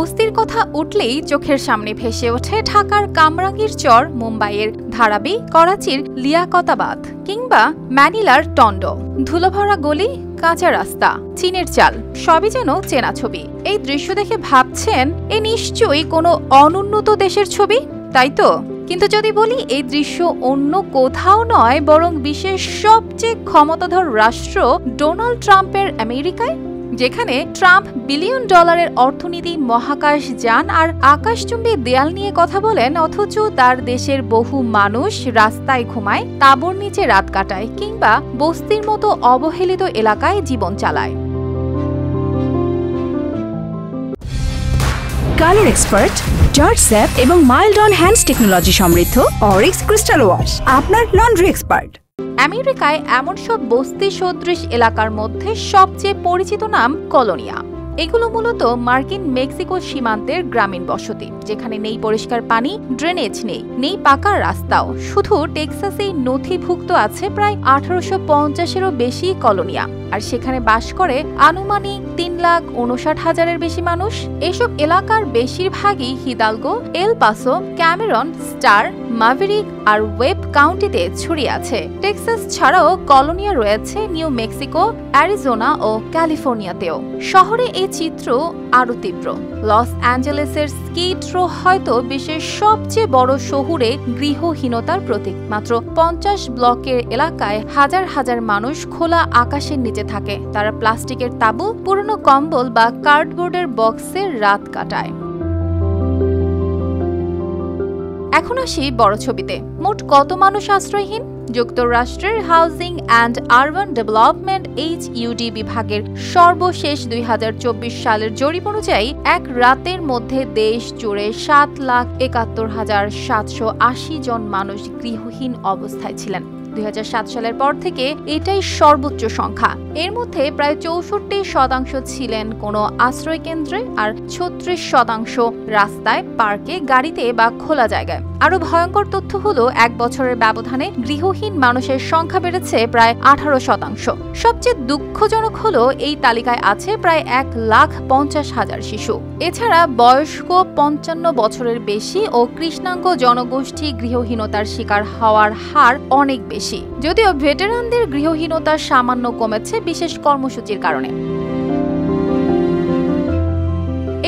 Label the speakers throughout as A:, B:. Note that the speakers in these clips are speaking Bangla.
A: বস্তির কথা উঠলেই চোখের সামনে ভেসে ওঠে ঢাকার কামরাঙ্গীর চর, মুম্বাইয়ের ধারাবি, করাচির লিয়াকতাবাদ কিংবা ম্যানিলার টন্ডো। ধুলোভরা গলি, কাঁচা রাস্তা, চীনের চাল, সবই যেন চেনা ছবি। এই দৃশ্য দেখে ভাবছেন এ নিশ্চয়ই কোনো অনুন্নত দেশের ছবি, তাই তো? কিন্তু যদি বলি এই দৃশ্য অন্য কোথাও নয় বরং বিশ্বের সবচেয়ে ক্ষমতাধর রাষ্ট্র ডোনাল্ড ট্রাম্পের আমেরিকায়, যেখানে ট্রাম্প বিলিয়ন ডলারের অর্থনীতি, মহাকাশ যান আর আকাশচুম্বী দেয়াল নিয়ে কথা বলেন, অথচ তার দেশের বহু মানুষ রাস্তায় ঘুমায়, তাঁবুর নিচে রাত কাটায় কিংবা বস্তির মতো অবহেলিত এলাকায় জীবন চালায়।
B: কালার এক্সপার্ট, জর্জ স্যাপ এবং মাইল্ড অন হ্যান্ডস টেকনোলজি সমৃদ্ধ অরিক্স ক্রিস্টাল ওয়াশ আপনার লন্ড্রি এক্সপার্ট।
A: আমেরিকায় এমন সব বস্তি সদৃশ এলাকার মধ্যে সবচেয়ে পরিচিত নাম কলোনিয়া। এগুলো মূলত মার্কিন মেক্সিকো সীমান্তের গ্রামীণ বসতি, যেখানে নেই পরিষ্কার পানি, ড্রেনেজ নেই পাকা রাস্তাও। শুধু টেক্সাসেই নথিভুক্ত আছে প্রায় 1850-এরও বেশি কলোনিয়া, আর সেখানে বাস করে আনুমানিক 3,59,000-এর বেশি মানুষ। এসব এলাকার বেশিরভাগই Hidalgo, El Paso, Cameron, Starr, Maverick আর ওয়েব কাউন্টিতে ছড়িয়ে আছে। টেক্সাস ছাড়াও কলোনিয়া রয়েছে নিউ মেক্সিকো, অ্যারিজোনা ও ক্যালিফোর্নিয়াতেও। শহরে এই চিত্র আরও তীব্র। লস অ্যাঞ্জেলেসের স্কিড রো হয়তো বিশ্বের সবচেয়ে বড় শহুরে গৃহহীনতার প্রতীক। মাত্র 50 ব্লকের এলাকায় হাজার হাজার মানুষ খোলা আকাশের নিচে থাকে। তারা প্লাস্টিকের তাঁবু, পুরনো কম্বল বা কার্ডবোর্ডের বক্সে রাত কাটায়। এখন আসি বড় ছবিতে। মোট কত মানুষ আশ্রয়হীন? যুক্তরাষ্ট্রের housing and urban development HUD বিভাগের সর্বশেষ 2024 সালের জরিপ অনুযায়ী এক রাতের মধ্যে দেশ জুড়ে 7,71,780 জন মানুষ গৃহহীন অবস্থায় ছিলেন। 2007 সালের পর থেকে এটাই সর্বোচ্চ সংখ্যা। এর মধ্যে প্রায় 64% ছিলেন কোনো আশ্রয় কেন্দ্রে আর 36% রাস্তায়, পার্কে, গাড়িতে বা খোলা জায়গায়। আরো ভয়ঙ্কর তথ্য হলো 1 বছরের ব্যবধানে গৃহহীন মানুষের সংখ্যা বেড়েছে প্রায় 18%। সবচেয়ে দুঃখজনক হলো এই তালিকায় আছে প্রায় 1,50,000 শিশু। এছাড়া বয়স্ক 55 বছরের বেশি ও কৃষ্ণাঙ্গ জনগোষ্ঠী গৃহহীনতার শিকার হওয়ার হার অনেক বেশি, যদিও ভেটেরানদের গৃহহীনতা সামান্য কমেছে বিশেষ কর্মসূচির কারণে।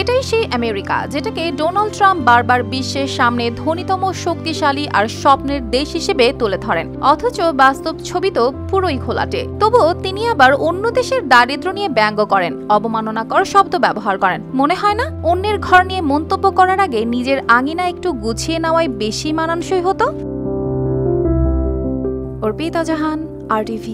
A: এটাই সেই আমেরিকা যেটাকে ডোনাল্ড ট্রাম্প বারবার বিশ্বের সামনে ধনীতম, শক্তিশালী আর স্বপ্নের দেশ হিসেবে তুলে ধরেন, অথচ বাস্তব ছবি তো পুরোই ঘোলাটে। তবুও তিনি আবার অন্য দেশের দারিদ্র নিয়ে ব্যঙ্গ করেন, অবমাননাকর শব্দ ব্যবহার করেন। মনে হয় না অন্যের ঘর নিয়ে মন্তব্য করার আগে নিজের আঙিনা একটু গুছিয়ে নেওয়াই বেশি মানানসই হতো? অর্পিতা জাহান, RTV।